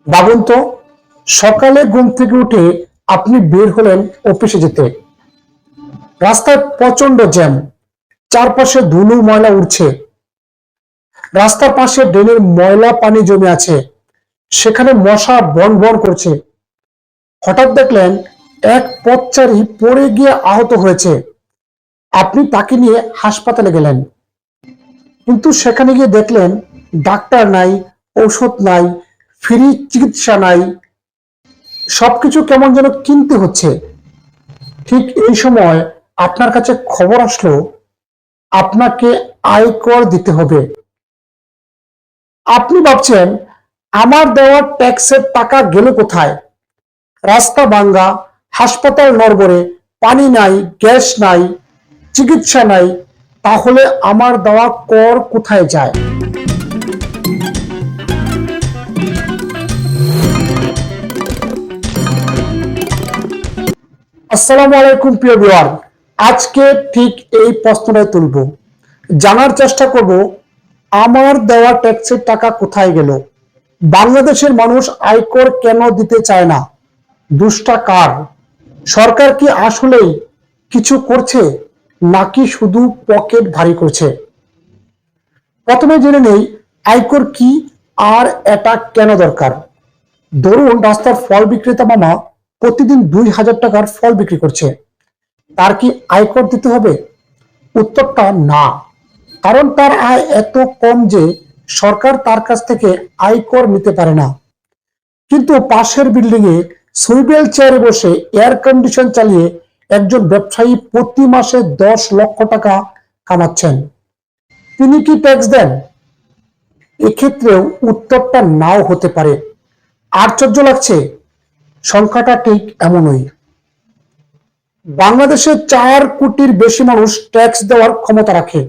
ভাবুন তো, সকালে ঘুম থেকে উঠে আপনি বের হলেন অফিসে যেতে। রাস্তায় প্রচন্ড জ্যাম, চারপাশে ধুলো ময়লা উঠছে। রাস্তার পাশে ড্রেনের ময়লা পানি জমে আছে, সেখানে মশা বন বন করছে। হঠাৎ দেখলেন এক পথচারী পড়ে গিয়ে আহত হয়েছে। আপনি তাকে নিয়ে হাসপাতালে গেলেন, কিন্তু সেখানে গিয়ে দেখলেন ডাক্তার নাই, ঔষধ নাই, ফ্রি চিকিৎসা নাই, সবকিছু কেমন যেন কিনতে হচ্ছে। ঠিক এই সময় আপনার কাছে খবর আসলো আপনাকে আয়কর দিতে হবে। আপনি ভাবছেন, আমার দেওয়া ট্যাক্সের টাকা গেল কোথায়? রাস্তা ভাঙ্গা, হাসপাতাল নড়বড়ে, পানি নাই, গ্যাস নাই, চিকিৎসা নাই। তাহলে আমার দেওয়া কর কোথায় যায়? আসসালামু আলাইকুম প্রিয় ভিউয়ার। আজকে ঠিক এই প্রশ্নটাই তুলব, জানার চেষ্টা করব আমার দেওয়া ট্যাক্সের টাকা কোথায় গেল। বাংলাদেশের মানুষ আয়কর কেন দিতে চায় না? দুষ্টা কার? সরকার কি আসলেই কিছু করছে, নাকি শুধু পকেট ভারী করছে? প্রথমে জেনে নেই আয়কর কি আর এটা কেন দরকার। ধরুন রাস্তার ফল বিক্রেতা মামা প্রতিদিন 2,000 টাকার ফল বিক্রি করছে, তার কি আয়কর দিতে হবে? উত্তরটা না, কারণ তার আয় এত কম যে সরকার তার কাছ থেকে আয়কর নিতে পারে না। কিন্তু পাশের বিল্ডিং এ সুইবেল চেয়ারে বসে এয়ার কন্ডিশন চালিয়ে একজন ব্যবসায়ী প্রতি মাসে 10 লক্ষ টাকা কামাচ্ছেন, তিনি কি ট্যাক্স দেন? এক্ষেত্রেও উত্তরটা নাও হতে পারে। আশ্চর্য লাগছে, সংখ্যাটা ঠিক এমনই। বাংলাদেশে 4 কোটির বেশি মানুষ ট্যাক্স দেওয়ার ক্ষমতা রাখে,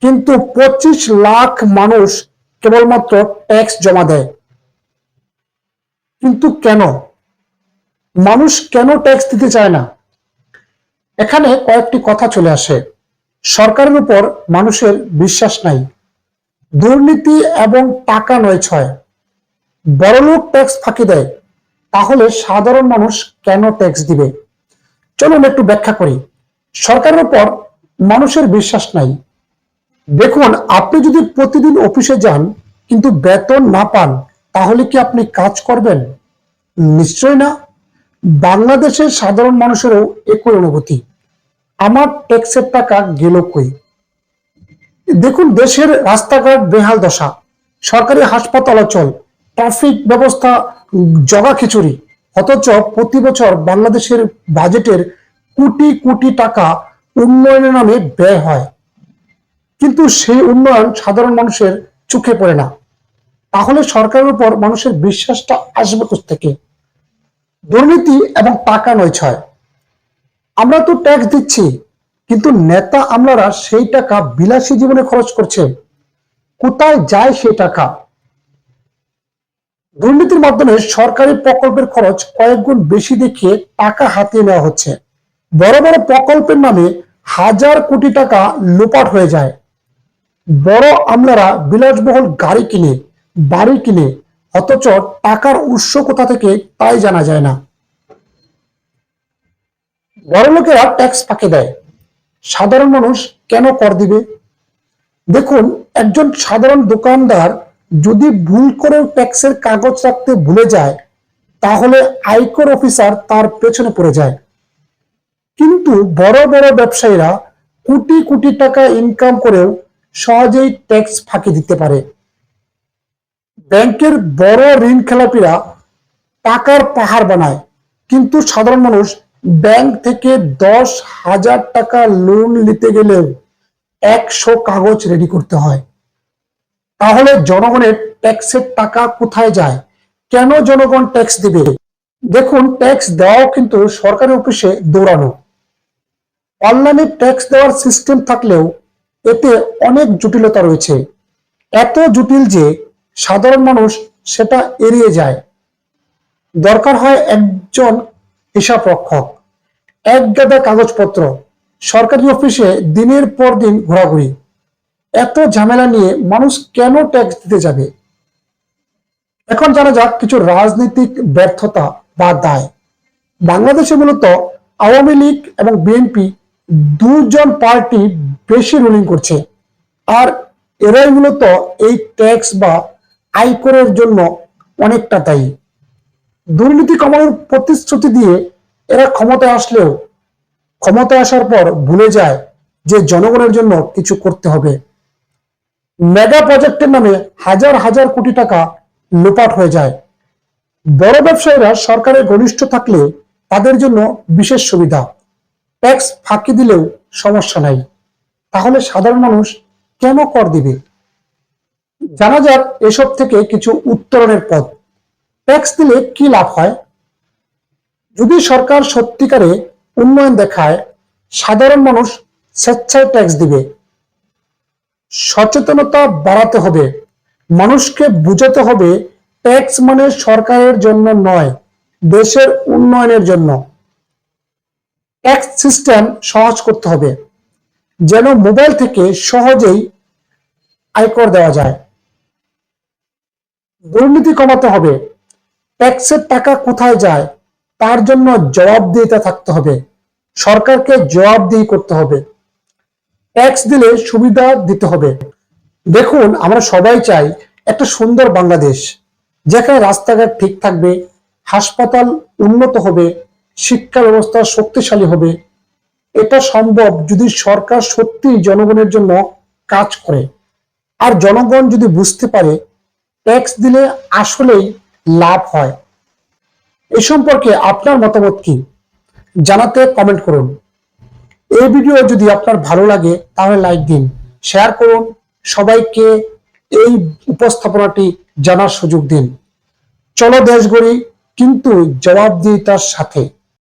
কিন্তু 25 লাখ মানুষ কেবলমাত্র ট্যাক্স জমা দেয়। কিন্তু কেন? মানুষ কেন ট্যাক্স দিতে চায় না? এখানে কয়েকটি কথা চলে আসে। সরকারের উপর মানুষের বিশ্বাস নাই, দুর্নীতি এবং টাকা নয় ছয়, বড়লোক ট্যাক্স ফাঁকি দেয়। তাহলে সাধারণ মানুষ কেন ট্যাক্স দিবে? চলুন একটু ব্যাখ্যা করি। সরকারের উপর মানুষের বিশ্বাস নাই। দেখুন, আপনি যদি প্রতিদিন অফিসে যান কিন্তু বেতন না পান, তাহলে কি আপনি কাজ করবেন? নিশ্চয় না। বাংলাদেশের সাধারণ মানুষেরও একই অনুভূতি, আমার ট্যাক্সের টাকা গেল কই। দেখুন, দেশের রাস্তাঘাট বেহাল দশা, সরকারি হাসপাতাল অচল, ট্রাফিক ব্যবস্থা জগা খিচুড়ি। অথচ প্রতি বছর বাংলাদেশের বাজেটের কোটি কোটি টাকা উন্নয়নের নামে ব্যয় হয়, কিন্তু সেই উন্নয়ন সাধারণ মানুষের চোখে পড়ে না। তাহলে সরকারের উপর মানুষের বিশ্বাসটা আসবে কোত্থেকে? দুর্নীতি এবং টাকা নয় ছয়। আমরা তো ট্যাক্স দিচ্ছি, কিন্তু নেতা আমলারা সেই টাকা বিলাসী জীবনে খরচ করছে। কোথায় যায় সেই টাকা? দুর্নীতির মাধ্যমে সরকারি প্রকল্পের খরচ কয়েক গুণ বেশি দেখিয়ে টাকা হাতিয়ে নেওয়া হচ্ছে। বড় বড় প্রকল্পের নামে হাজার কোটি টাকা লোপাট হয়ে যায়। বড় আমলারা বিলাসবহুল গাড়ি কিনে, বাড়ি কিনে, অথচ টাকার উৎস কোথা থেকে তাই জানা যায় না। বড় লোকেরা ট্যাক্স ফাঁকি দেয়, সাধারণ মানুষ কেন কর দিবে? দেখুন, একজন সাধারণ দোকানদার যদি ভুল করেও ট্যাক্সের কাগজ রাখতে ভুলে যায়, তাহলে আয়কর অফিসার তার পেছনে পড়ে যায়। কিন্তু বড় বড় ব্যবসায়ীরা কোটি কোটি টাকা ইনকাম করেও সহজেই ট্যাক্স ফাঁকি দিতে পারে। ব্যাংকের বড় ঋণ খেলাপিরা টাকার পাহাড় বানায়, কিন্তু সাধারণ মানুষ ব্যাংক থেকে 10,000 টাকা লোন নিতে গেলেও 100 কাগজ রেডি করতে হয়। তাহলে জনগণের ট্যাক্সের টাকা কোথায় যায়? কেন জনগণ ট্যাক্স দিবে? দেখুন, ট্যাক্স দেওয়াও কিন্তু সরকারি অফিসে দৌড়ানো। অনলাইনে ট্যাক্স দেওয়ার সিস্টেম থাকলেও এতে অনেক জটিলতা রয়েছে, এত জটিল যে সাধারণ মানুষ সেটা এড়িয়ে যায়। দরকার হয় একজন হিসাব রক্ষক, এক গাদা কাগজপত্র, সরকারি অফিসে দিনের পর দিন ঘোরাঘুরি। এত ঝামেলা নিয়ে মানুষ কেন ট্যাক্স দিতে যাবে? এখন জানা যাক কিছু রাজনৈতিক ব্যর্থতা বা দায়। বাংলাদেশে মূলত আওয়ামী লীগ এবং বিএনপি দুজন পার্টি বেশি রুলিং করছে, আর এরাই মূলত এই ট্যাক্স বা আয়করের জন্য অনেকটা দায়ী। দুর্নীতি কমানোর প্রতিশ্রুতি দিয়ে এরা ক্ষমতায় আসলেও ক্ষমতায় আসার পর ভুলে যায় যে জনগণের জন্য কিছু করতে হবে। মেগা প্রজেক্টের নামে হাজার হাজার কোটি টাকা লোপাট হয়ে যায়। বড় ব্যবসায়ীরা সরকারের ঘনিষ্ঠ থাকলে তাদের জন্য বিশেষ সুবিধা, ট্যাক্স ফাঁকি দিলেও সমস্যা নাই। তাহলে সাধারণ মানুষ কেন কর দিবে? জানা যাক এসব থেকে কিছু উত্তরণের পথ। ট্যাক্স দিলে কি লাভ হয়? যদি সরকার সত্যিকারে উন্নয়ন দেখায়, সাধারণ মানুষ স্বেচ্ছায় ট্যাক্স দিবে। সচেতনতা বাড়াতে হবে, মানুষকে বুঝাতে হবে ট্যাক্স মানে সরকারের জন্য নয়, দেশের উন্নয়নের জন্য। ট্যাক্স সিস্টেম সহজ করতে হবে, যেন মোবাইল থেকে সহজেই আয়কর দেওয়া যায়। দুর্নীতি কমাতে হবে, ট্যাক্সের টাকা কোথায় যায় তার জন্য জবাবদিহিতা থাকতে হবে, সরকারকে জবাবদিহি করতে হবে। ট্যাক্স দিলে সুবিধা দিতে হবে। দেখুন, আমরা সবাই চাই একটা সুন্দর বাংলাদেশ, যেখানে রাস্তাঘাট ঠিক থাকবে, হাসপাতাল উন্নত হবে, শিক্ষা ব্যবস্থা শক্তিশালী হবে। এটা সম্ভব যদি সরকার সত্যি জনগণের জন্য কাজ করে, আর জনগণ যদি বুঝতে পারে ট্যাক্স দিলে আসলেই লাভ হয়। এ সম্পর্কে আপনার মতামত কি জানাতে কমেন্ট করুন। এই ভিডিও যদি আপনার ভালো লাগে তাহলে লাইক দিন, শেয়ার করুন, সবাইকে এই উপস্থাপনাটি জানার সুযোগ দিন। চলো দেশ গড়ি, কিন্তু জবাবদিহিতার সাথে।